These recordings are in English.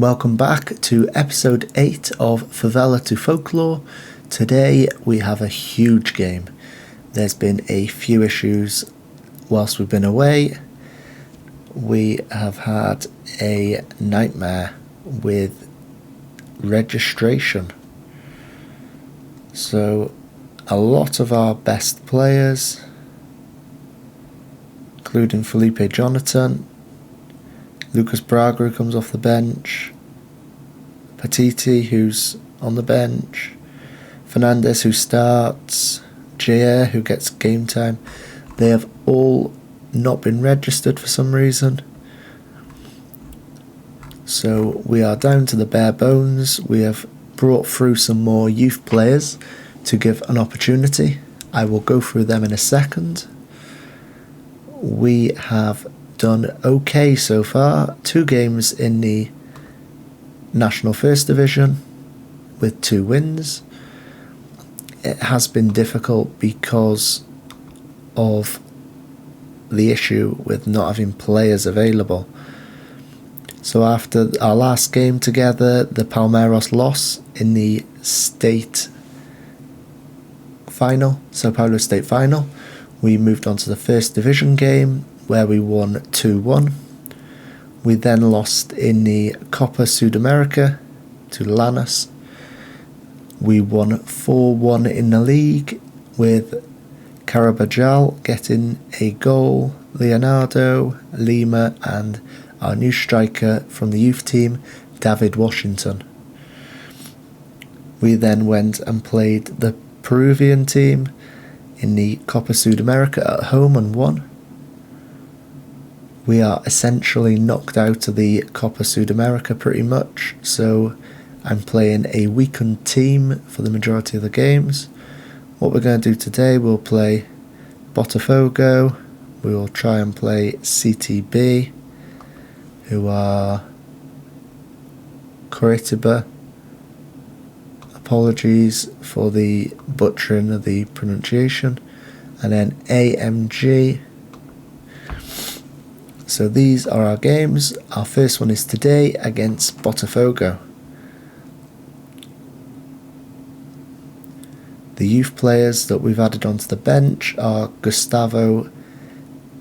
Welcome back to episode 8 of Favela to Folklore. Today we have a huge game. There's been a few issues whilst we've been away. We have had a nightmare with registration. So a lot of our best players, including Felipe Jonathan, Lucas Braga, who comes off the bench, Patiti, who's on the bench, Fernandez, who starts, Jair, who gets game time. They have all not been registered for some reason. So we are down to the bare bones. We have brought through some more youth players to give an opportunity. I will go through them in a second. We have done okay so far. 2 games in the National First Division with 2 wins. It has been difficult because of the issue with not having players available. So after our last game together, the Palmeiras loss in the state final, Sao Paulo state final, we moved on to the First Division game where we won 2-1. We then lost in the Copa Sudamerica to Lanús. We won 4-1 in the league with Carabajal getting a goal, Leonardo, Lima and our new striker from the youth team, David Washington. We then went and played the Peruvian team in the Copa Sudamerica at home and won. We are essentially knocked out of the Copa Sudamerica pretty much, so I'm playing a weakened team for the majority of the games. What we're going to do today, we'll play Botafogo, we will try and play CTB, who are Curitiba. Apologies for the butchering of the pronunciation. And then AMG. So these are our games. Our first one is today against Botafogo. The youth players that we've added onto the bench are Gustavo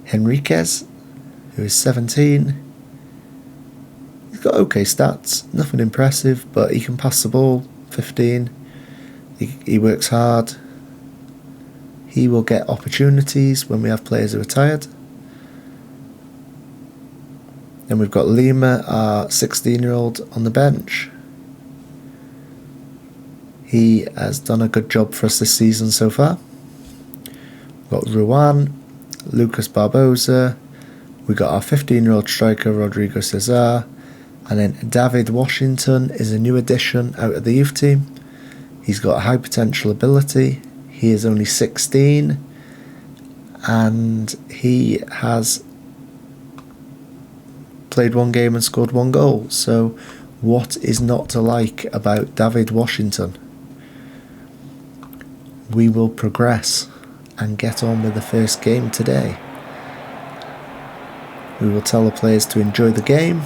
Henriquez, who is 17. He's got okay stats, nothing impressive, but he can pass the ball, 15. He works hard. He will get opportunities when we have players who are tired. Then we've got Lima, our 16-year-old, on the bench. He has done a good job for us this season so far. We've got Ruan, Lucas Barbosa. We've got our 15-year-old striker, Rodrigo Cesar. And then David Washington is a new addition out of the youth team. He's got a high potential ability. He is only 16. And he has played 1 game and scored 1 goal. So what is not to like about David Washington? We will progress and get on with the first game today. We will tell the players to enjoy the game.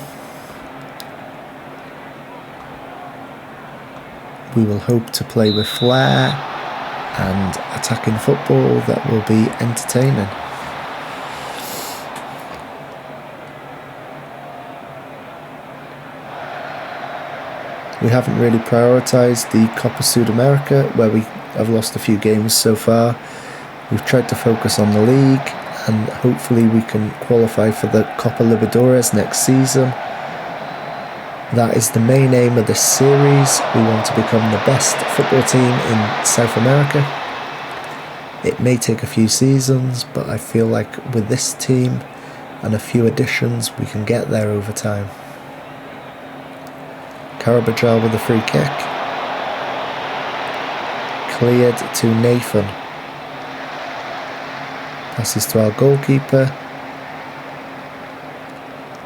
We will hope to play with flair and attacking football that will be entertaining. We haven't really prioritised the Copa Sudamerica, where we have lost a few games so far. We've tried to focus on the league, and hopefully we can qualify for the Copa Libertadores next season. That is the main aim of this series. We want to become the best football team in South America. It may take a few seasons, but I feel like with this team and a few additions, we can get there over time. Carabajal with a free kick. Cleared to Nathan. Passes to our goalkeeper.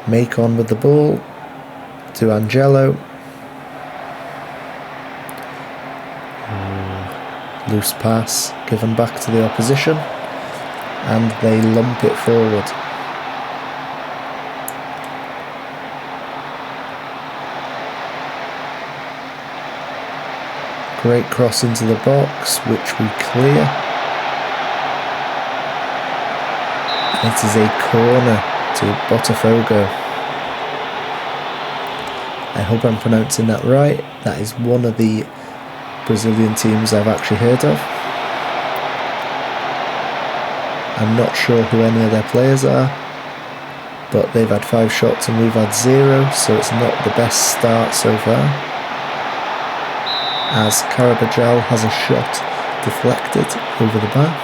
Macon with the ball. To Angelo. Loose pass given back to the opposition. And they lump it forward. Great cross into the box, which we clear. And it is a corner to Botafogo. I hope I'm pronouncing that right. That is one of the Brazilian teams I've actually heard of. I'm not sure who any of their players are, but they've had 5 shots and we've had 0, so it's not the best start so far. As Carabajal has a shot deflected over the bar.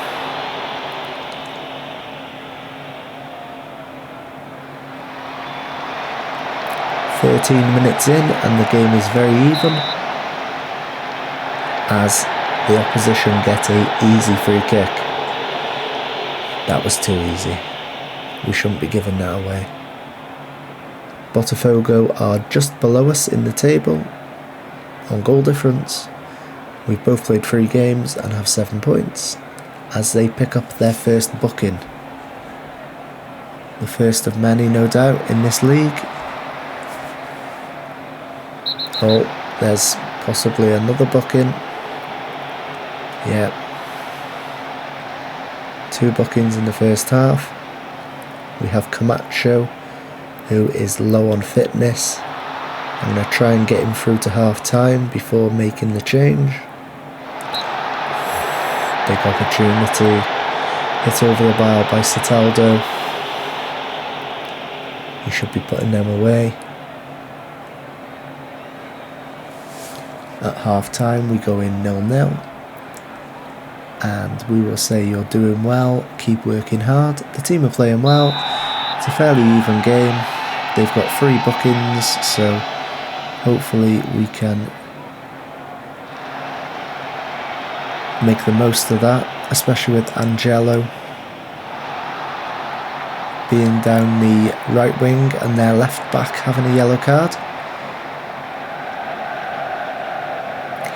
"13 minutes in and the game is very even, as the opposition get a easy free kick. That was too easy. We shouldn't be giving that away. Botafogo are just below us in the table on goal difference. We've both played 3 games and have 7 points as they pick up their first booking. The first of many, no doubt, in this league. Oh, there's possibly another booking. Yeah. 2 bookings in the first half. We have Camacho, who is low on fitness. I'm going to try and get him through to half time before making the change. Big opportunity. Hit over the bar by Sotaldo. He should be putting them away. At half time we go in 0-0. And we will say, "You're doing well, keep working hard." The team are playing well. It's a fairly even game. They've got 3 bookings, so hopefully we can make the most of that, especially with Angelo being down the right wing and their left back having a yellow card.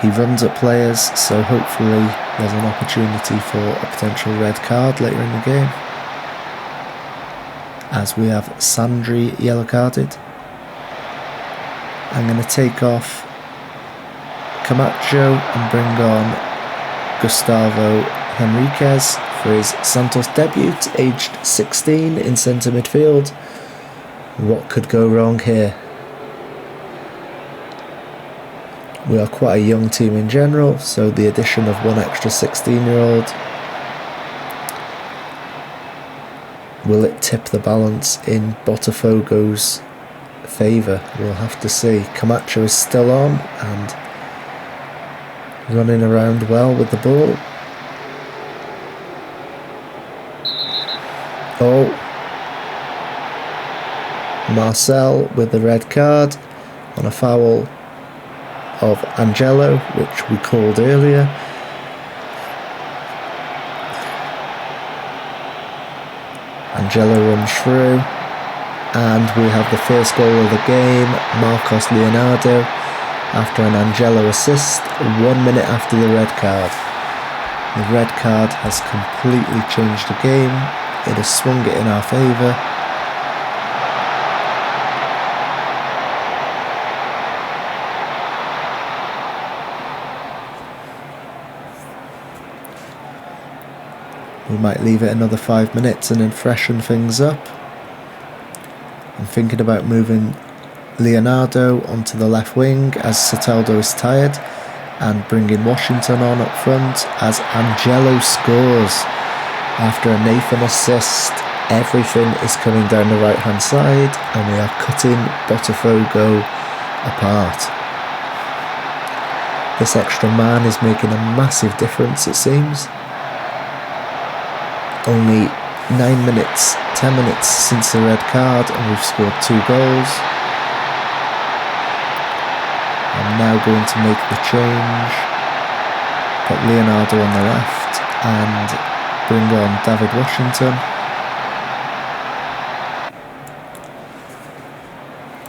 He runs at players, so hopefully there's an opportunity for a potential red card later in the game. As we have Sandri yellow carded. I'm going to take off Camacho and bring on Gustavo Henriquez for his Santos debut, aged 16 in centre midfield. What could go wrong here? We are quite a young team in general, so the addition of 1 extra 16-year-old, will it tip the balance in Botafogo's favour? We'll have to see. Camacho is still on and running around well with the ball. Oh, Marcel with the red card on a foul of Angelo, which we called earlier. Angelo runs through, and we have the first goal of the game, Marcos Leonardo, after an Angelo assist, 1 minute after the red card. The red card has completely changed the game. It has swung it in our favour. We might leave it another 5 minutes and then freshen things up. I'm thinking about moving Leonardo onto the left wing as Sotaldo is tired, and bringing Washington on up front as Angelo scores after a Nathan assist. Everything is coming down the right hand side and we are cutting Botafogo apart. This extra man is making a massive difference, it seems. Only 9 minutes, 10 minutes since the red card and we've scored 2 goals. I'm now going to make the change, put Leonardo on the left and bring on David Washington.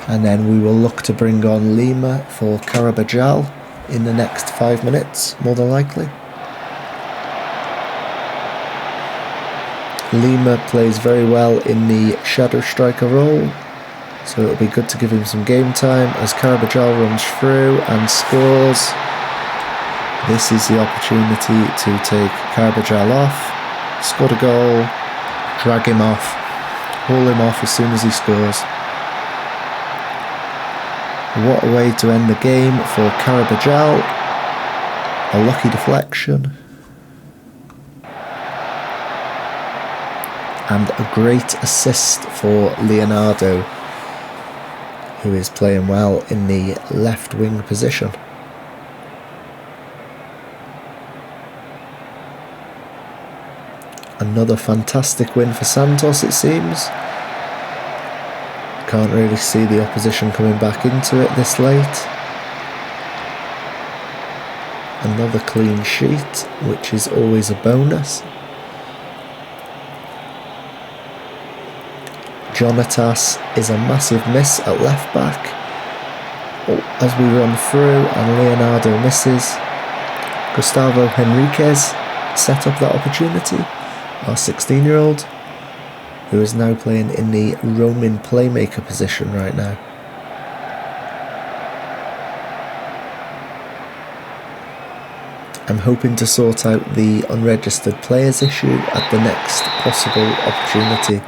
And then we will look to bring on Lima for Carabajal in the next 5 minutes, more than likely. Lima plays very well in the shadow striker role, so it'll be good to give him some game time as Carabajal runs through and scores. This is the opportunity to take Carabajal off, score a goal, drag him off, haul him off as soon as he scores. What a way to end the game for Carabajal. A lucky deflection. And a great assist for Leonardo, who is playing well in the left wing position. Another fantastic win for Santos, it seems. Can't really see the opposition coming back into it this late. Another clean sheet, which is always a bonus. Jonatas is a massive miss at left back as we run through, and Leonardo misses. Gustavo Henriquez set up that opportunity, our 16-year-old, who is now playing in the roaming playmaker position right now. I'm hoping to sort out the unregistered players issue at the next possible opportunity.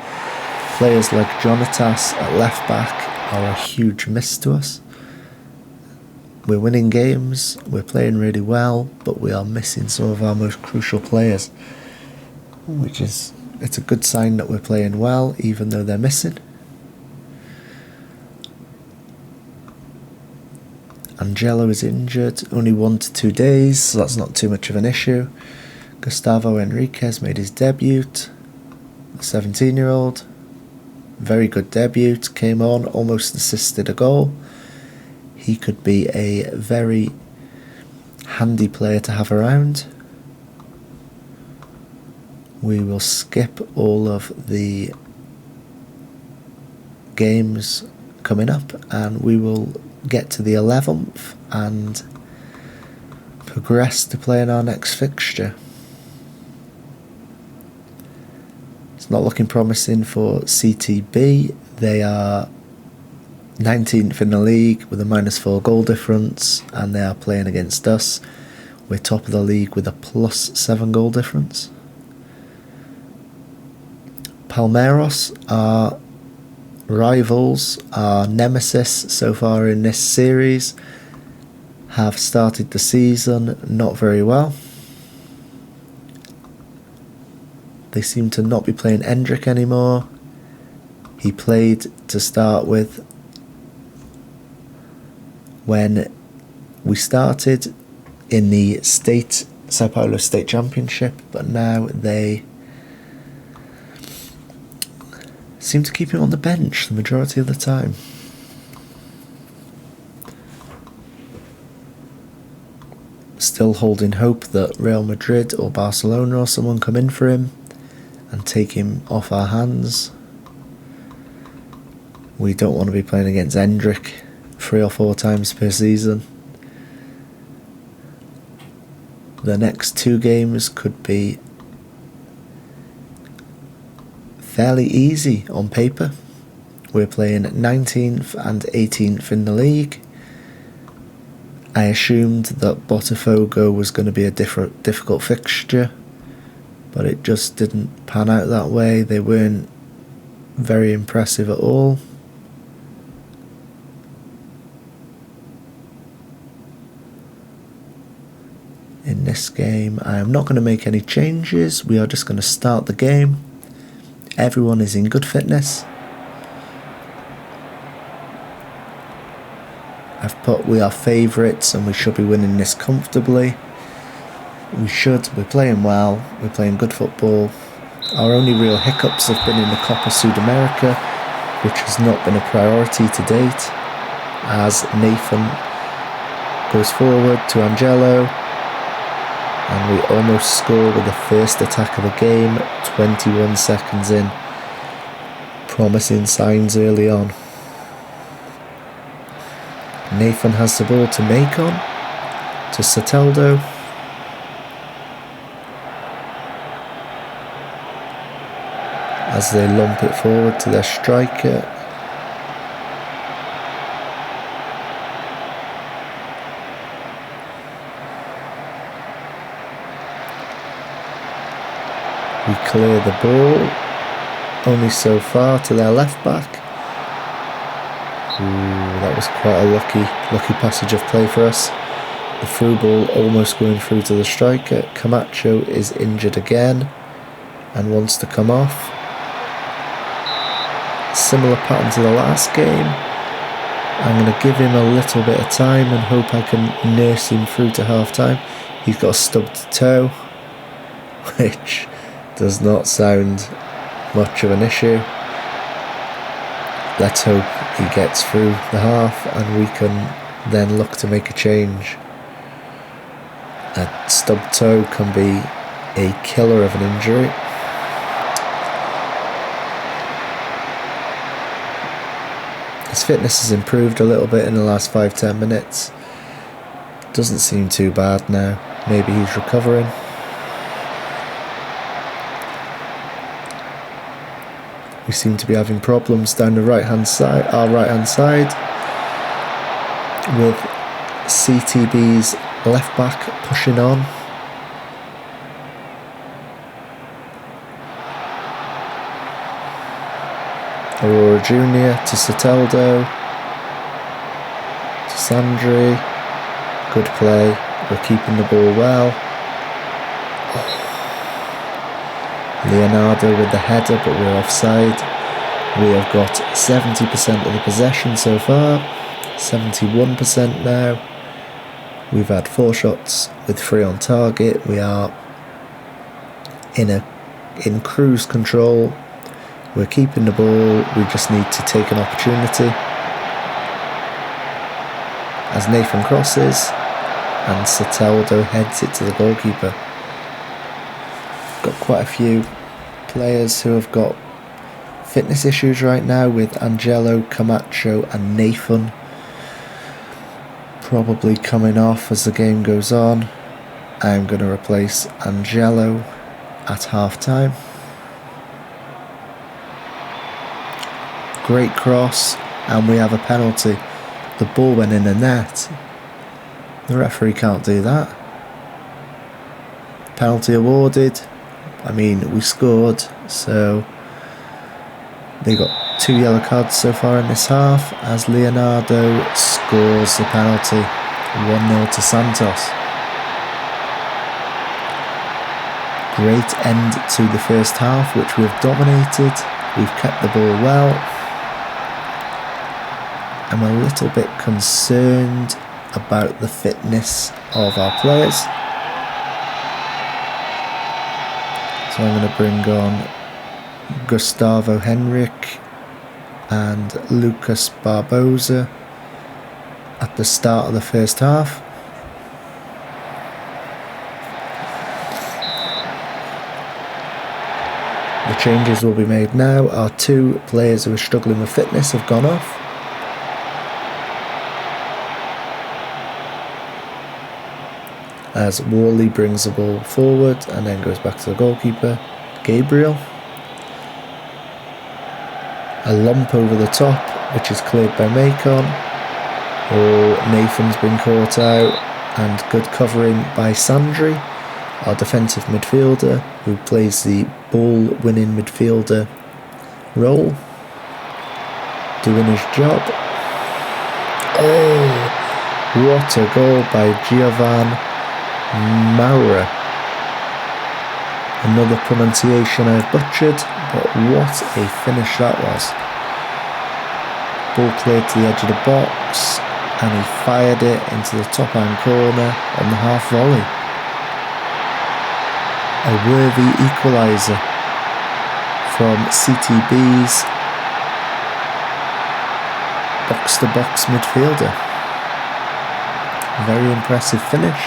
Players like Jonatas at left back are a huge miss to us. We're winning games, we're playing really well, but we are missing some of our most crucial players, it's a good sign that we're playing well even though they're missing. Angelo is injured, only 1 to 2 days, so that's not too much of an issue. Gustavo Henriquez made his debut, the 17-year-old. Very good debut, came on, almost assisted a goal. He could be a very handy player to have around. We will skip all of the games coming up and we will get to the 11th and progress to playing our next fixture. It's not looking promising for CTB. They are 19th in the league with a -4 goal difference, and they are playing against us. We're top of the league with a +7 goal difference. Palmeiras, our rivals, our nemesis so far in this series, have started the season not very well. They seem to not be playing Endrick anymore. He played to start with when we started in the Sao Paulo State Championship, but now they seem to keep him on the bench the majority of the time. Still holding hope that Real Madrid or Barcelona or someone come in for him and take him off our hands. We don't want to be playing against Endrick 3 or 4 times per season. The next 2 games could be fairly easy on paper. We're playing 19th and 18th in the league. I assumed that Botafogo was going to be a difficult fixture, but it just didn't pan out that way. They weren't very impressive at all. In this game, I am not going to make any changes. We are just going to start the game. Everyone is in good fitness. I've put we are favourites and we should be winning this comfortably. We're playing well, we're playing good football. Our only real hiccups have been in the Copa Sudamerica, which has not been a priority to date, as Nathan goes forward to Angelo, and we almost score with the first attack of the game, 21 seconds in. Promising signs early on. Nathan has the ball to Macon, to Soteldo. As they lump it forward to their striker. We clear the ball, only so far to their left back. Ooh, that was quite a lucky passage of play for us. The through ball almost going through to the striker. Camacho is injured again and wants to come off. Similar pattern to the last game. I'm going to give him a little bit of time and hope I can nurse him through to half time. He's got a stubbed toe, which does not sound much of an issue. Let's hope he gets through the half and we can then look to make a change. A stubbed toe can be a killer of an injury. His fitness has improved a little bit in the last 5-10 minutes. Doesn't seem too bad now. Maybe he's recovering. We seem to be having problems down the our right hand side, with CTB's left back pushing on. Aurora Jr. to Soteldo, to Sandri. Good play. We're keeping the ball well. Leonardo with the header, but we're offside. We have got 70% of the possession so far, 71% now. We've had 4 shots with 3 on target. We are in cruise control. We're keeping the ball. We just need to take an opportunity. As Nathan crosses and Soteldo heads it to the goalkeeper. Got quite a few players who have got fitness issues right now, with Angelo, Camacho and Nathan probably coming off as the game goes on. I'm going to replace Angelo at half time. Great cross, and we have a penalty. The ball went in the net. The referee can't do that. Penalty awarded. I mean, we scored, so they got 2 yellow cards so far in this half, as Leonardo scores the penalty. 1-0 to Santos. Great end to the first half, which we've dominated. We've kept the ball well. I'm a little bit concerned about the fitness of our players. So I'm going to bring on Gustavo Henrique and Lucas Barbosa at the start of the first half. The changes will be made now. Our 2 players who are struggling with fitness have gone off. As Worley brings the ball forward and then goes back to the goalkeeper, Gabriel. A lump over the top, which is cleared by Macon. Oh, Nathan's been caught out, and good covering by Sandri, our defensive midfielder, who plays the ball-winning midfielder role, doing his job. Oh, what a goal by Giovan Maura. Another pronunciation I've butchered, but what a finish that was. Ball cleared to the edge of the box, and he fired it into the top hand corner on the half volley. A worthy equaliser from CTB's box-to-box midfielder. Very impressive finish.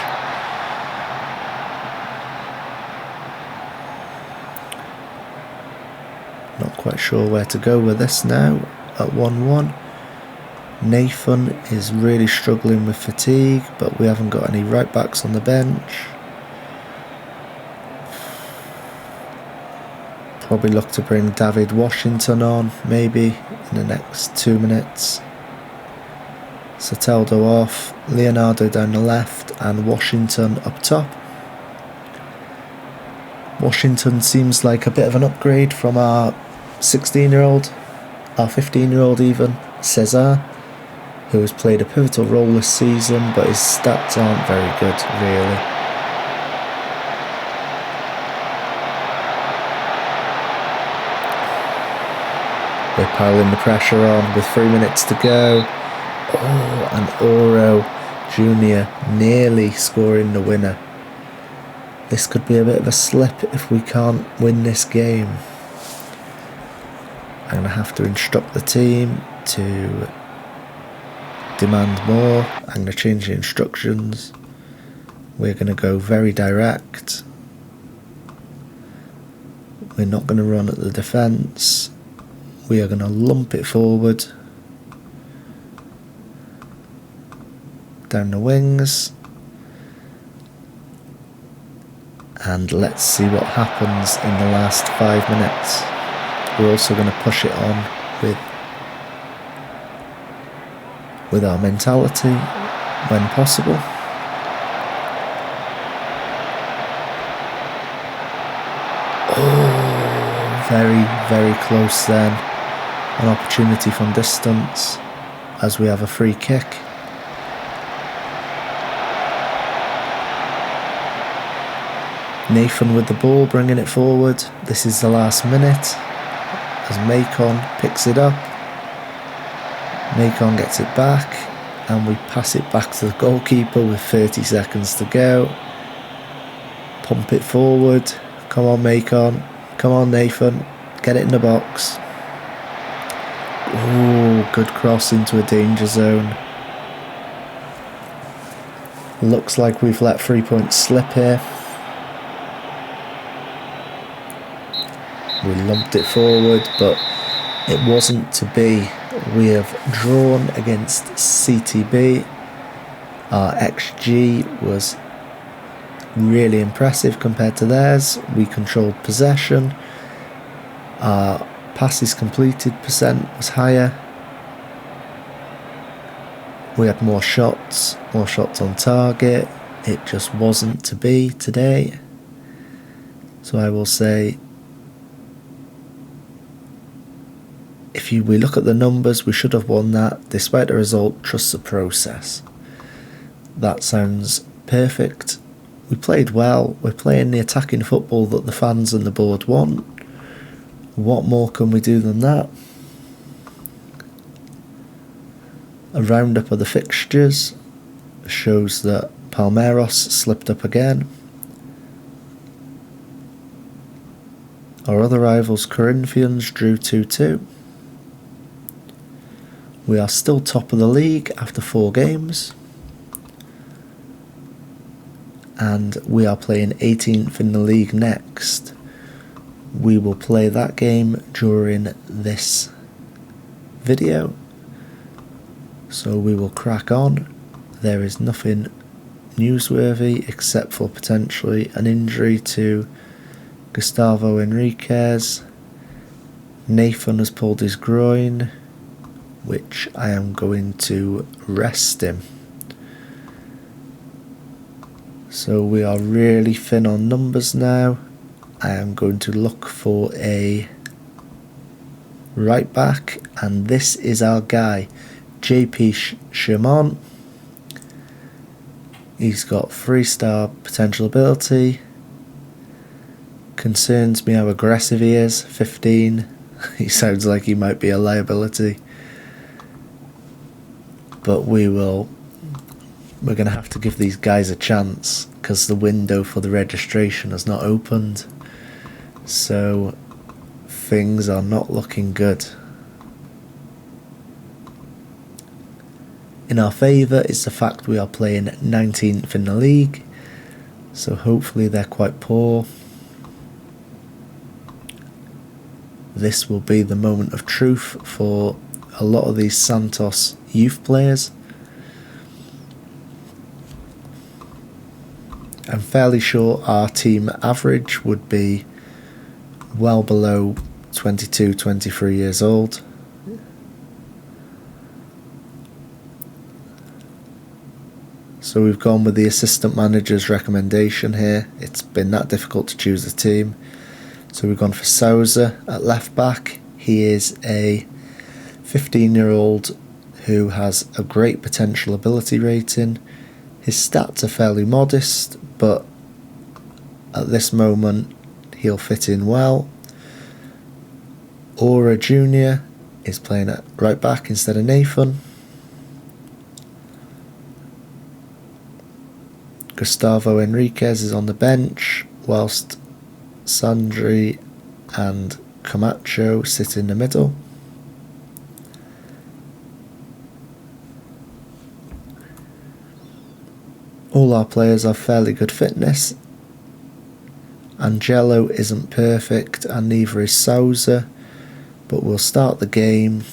Not quite sure where to go with this now at 1-1. Nathan is really struggling with fatigue, but we haven't got any right backs on the bench. Probably look to bring David Washington on, maybe, in the next 2 minutes. Soteldo off, Leonardo down the left, and Washington up top. Washington seems like a bit of an upgrade from our 16-year-old, our 15-year-old even, Cesar, who has played a pivotal role this season, but his stats aren't very good, really. We're piling the pressure on with 3 minutes to go. Oh, and Oro Jr. nearly scoring the winner. This could be a bit of a slip if we can't win this game. I'm going to have to instruct the team to demand more. I'm going to change the instructions. We're going to go very direct. We're not going to run at the defence. We are going to lump it forward. Down the wings. And let's see what happens in the last 5 minutes. We're also going to push it on with our mentality when possible. Oh, very, very close then. An opportunity from distance as we have a free kick. Nathan with the ball, bringing it forward. This is the last minute as Macon picks it up. Macon gets it back and we pass it back to the goalkeeper with 30 seconds to go. Pump it forward. Come on, Macon. Come on, Nathan. Get it in the box. Oh, good cross into a danger zone. Looks like we've let 3 points slip here. We lumped it forward, but it wasn't to be. We have drawn against CTB. Our XG was really impressive compared to theirs. We controlled possession. Our passes completed percent was higher. We had more shots on target. It just wasn't to be today. So I will say, if we look at the numbers, we should have won that. Despite the result, trust the process. That sounds perfect. We played well. We're playing the attacking football that the fans and the board want. What more can we do than that? A roundup of the fixtures shows that Palmeiras slipped up again. Our other rivals, Corinthians, drew 2-2. We are still top of the league after 4 games. And we are playing 18th in the league next. We will play that game during this video. So we will crack on. There is nothing newsworthy except for potentially an injury to Gustavo Enriquez. Nathan has pulled his groin, which I am going to rest him. So we are really thin on numbers now. I am going to look for a right back, and this is our guy, JP Shimon. He's got 3-star potential ability. Concerns me how aggressive he is, 15. He sounds like he might be a liability. But we're going to have to give these guys a chance because the window for the registration has not opened. So things are not looking good. In our favour is the fact we are playing 19th in the league, so hopefully they're quite poor. This will be the moment of truth for a lot of these Santos youth players. I'm fairly sure our team average would be well below 22, 23 years old. So So we've gone with the assistant manager's recommendation here. It's been that difficult to choose a team. So we've gone for Sousa at left back. He is a 15-year-old who has a great potential ability rating. His stats are fairly modest, but at this moment he'll fit in well. Aura Jr. is playing at right back instead of Nathan. Gustavo Enriquez is on the bench, whilst Sandri and Camacho sit in the middle. All our players have fairly good fitness. Angelo isn't perfect and neither is Sousa, but we'll start the game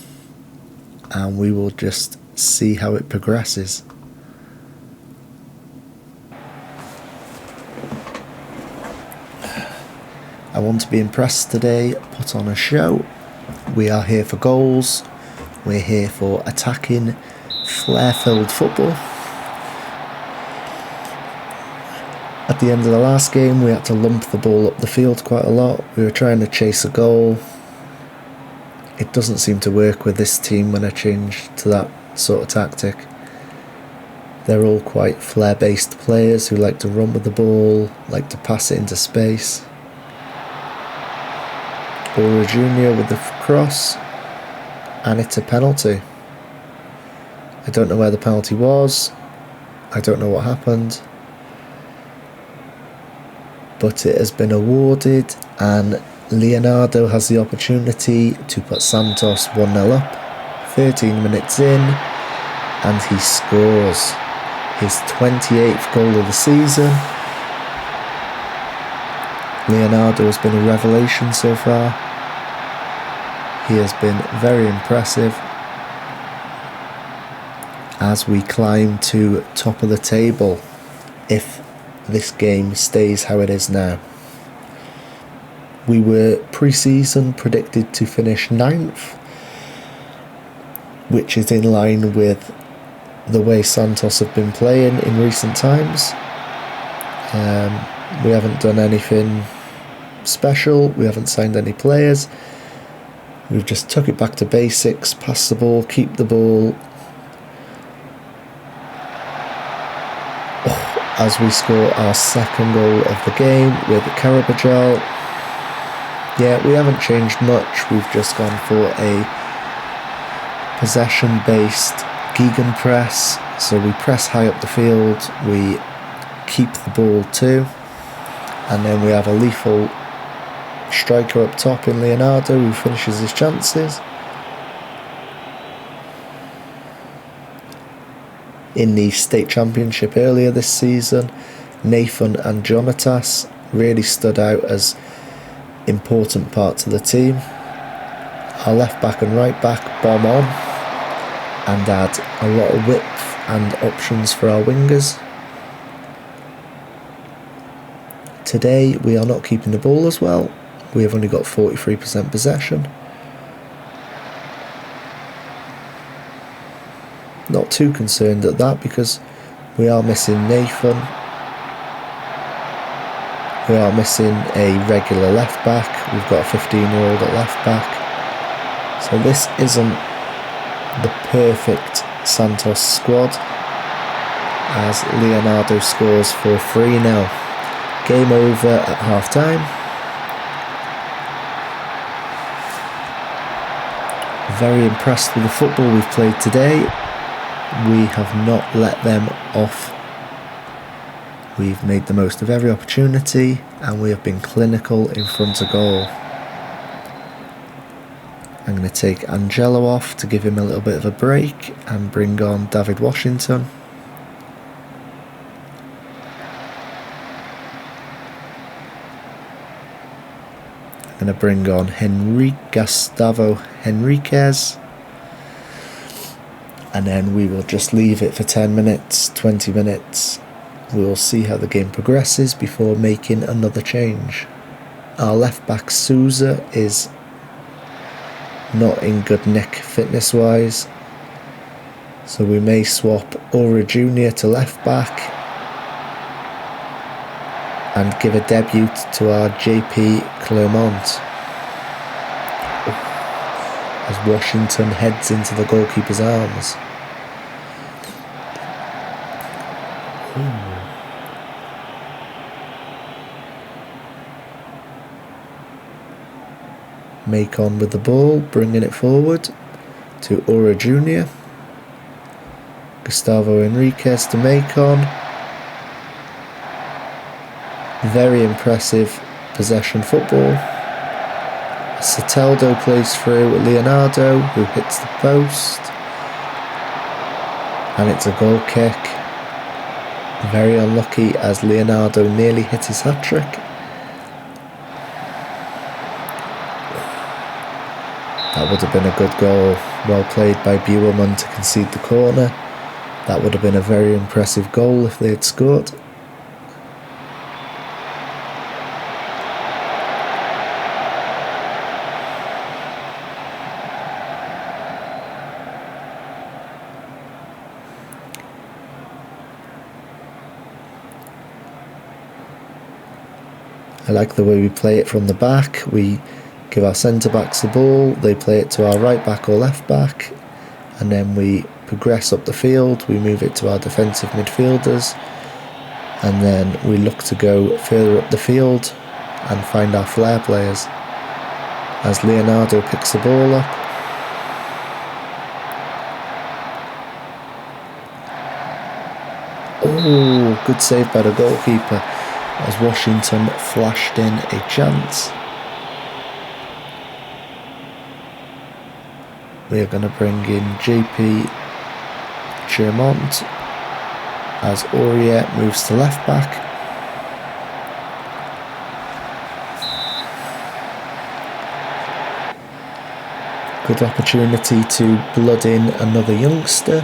and we will just see how it progresses. I want to be impressed today, put on a show. We are here for goals, we're here for attacking, flair-filled football. At the end of the last game we had to lump the ball up the field quite a lot. We were trying to chase a goal. It doesn't seem to work with this team when I change to that sort of tactic. They're all quite flair-based players who like to run with the ball, like to pass it into space. Aura Jr. with the cross, and it's a penalty. I don't know where the penalty was, I don't know what happened, but it has been awarded and Leonardo has the opportunity to put Santos 1-0 up, 13 minutes in, and he scores his 28th goal of the season. Leonardo has been a revelation so far. He has been very impressive as we climb to top of the table if this game stays how it is now. We were pre-season predicted to finish 9th, which is in line with the way Santos have been playing in recent times. We haven't done anything special, we haven't signed any players. We've just took it back to basics, pass the ball, keep the ball. As we score our second goal of the game with Carabajal. Yeah, we haven't changed much, we've just gone for a possession-based gegenpress. So we press high up the field, we keep the ball too, and then we have a lethal striker up top in Leonardo who finishes his chances. In the state championship earlier this season, Nathan and Jonatas really stood out as important parts of the team. Our left back and right back bomb on and add a lot of width and options for our wingers. Today we are not keeping the ball as well. We have only got 43% possession. Not too concerned at that because we are missing Nathan. We are missing a regular left back. We've got a 15-year-old at left back. So this isn't the perfect Santos squad as Leonardo scores for 3-0. Game over at half time. Very impressed with the football we've played today. We have not let them off. We've made the most of every opportunity and we have been clinical in front of goal. I'm going to take Angelo off to give him a little bit of a break and bring on David Washington. I'm going to bring on Gustavo Henriquez. And then we will just leave it for 10 minutes, 20 minutes. We will see how the game progresses before making another change. Our left back Sousa is not in good nick fitness wise, So we may swap Aura Jr. to left back and give a debut to our JP Clermont as Washington heads into the goalkeeper's arms. Macon with the ball, bringing it forward to Aura Jr. Gustavo Enriquez to Macon. Very impressive possession football. Soteldo plays through Leonardo, who hits the post. And it's a goal kick. Very unlucky as Leonardo nearly hit his hat-trick. That would have been a good goal. Well played by Buerman to concede the corner. That would have been a very impressive goal if they had scored. I like the way we play it from the back. We give our centre-backs the ball, they play it to our right-back or left-back, and then we progress up the field, we move it to our defensive midfielders, and then we look to go further up the field and find our flair players. As Leonardo picks the ball up. Oh, good save by the goalkeeper as Washington flashed in a chance. We are going to bring in JP Chermont as Aurier moves to left back. Good opportunity to blood in another youngster.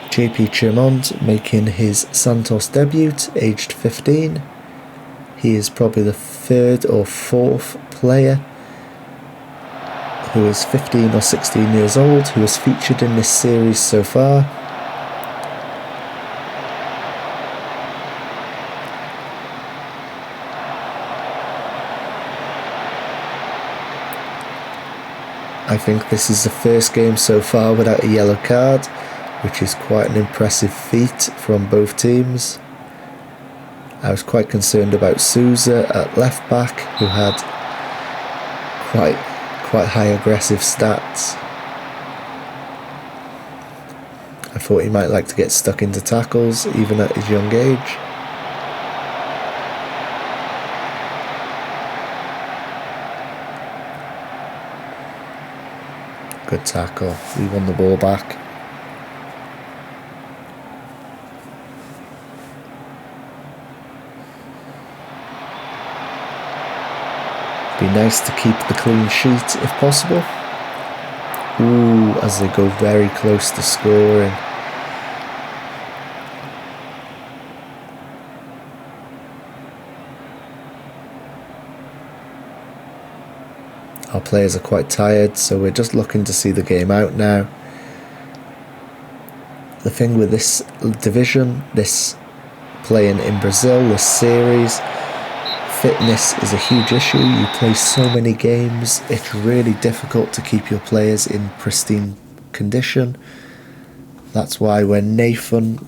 JP Chermont making his Santos debut, aged 15. He is probably the third or fourth player who is 15 or 16 years old, who has featured in this series so far. I think this is the first game so far without a yellow card, which is quite an impressive feat from both teams. I was quite concerned about Souza at left back, who had quite high aggressive stats. I thought he might like to get stuck into tackles even at his young age. Good tackle. We won the ball back. Be nice to keep the clean sheet if possible. Ooh, as they go very close to scoring. Our players are quite tired, so we're just looking to see the game out now. The thing with this division, this playing in Brazil, this series, fitness is a huge issue. You play so many games, it's really difficult to keep your players in pristine condition. That's why when Nathan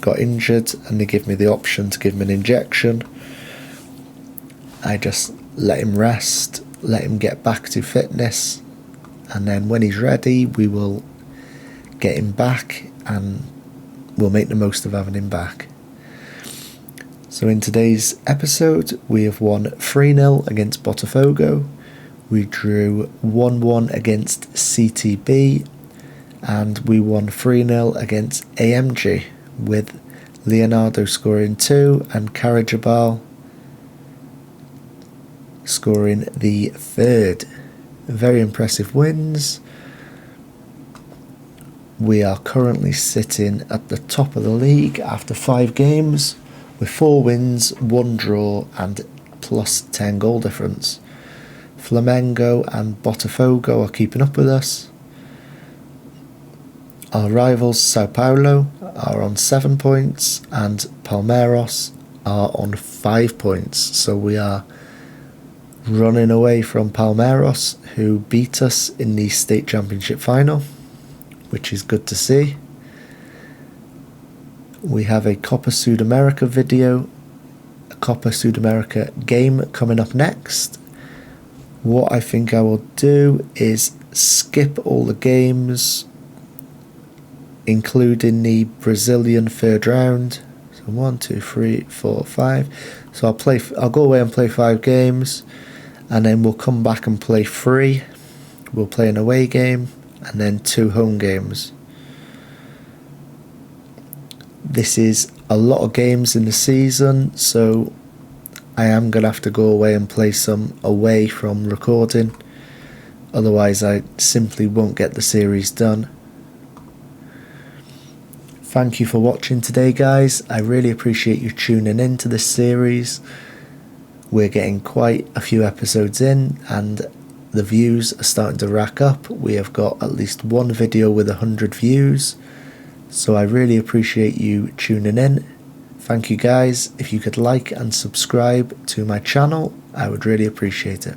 got injured and they gave me the option to give him an injection, I just let him rest, let him get back to fitness, and then when he's ready we will get him back and we'll make the most of having him back. So in today's episode, we have won 3-0 against Botafogo, we drew 1-1 against CTB, and we won 3-0 against AMG, with Leonardo scoring 2 and Karajabal scoring the 3rd. Very impressive wins. We are currently sitting at the top of the league after 5 games, with 4 wins, 1 draw and plus 10 goal difference. Flamengo and Botafogo are keeping up with us. Our rivals Sao Paulo are on 7 points and Palmeiras are on 5 points. So we are running away from Palmeiras, who beat us in the state championship final, which is good to see. We have a Copa Sudamerica video, a Copa Sudamerica game coming up next. What I think I will do is skip all the games, including the Brazilian third round. So 1, 2, 3, 4, 5. So I'll go away and play 5 games, and then we'll come back and play 3. We'll play an away game and then 2 home games. This is a lot of games in the season, so I am going to have to go away and play some away from recording. Otherwise I simply won't get the series done. Thank you for watching today, guys. I really appreciate you tuning in to this series. We're getting quite a few episodes in and the views are starting to rack up. We have got at least one video with 100 views. So I really appreciate you tuning in. Thank you guys. If you could like and subscribe to my channel, I would really appreciate it.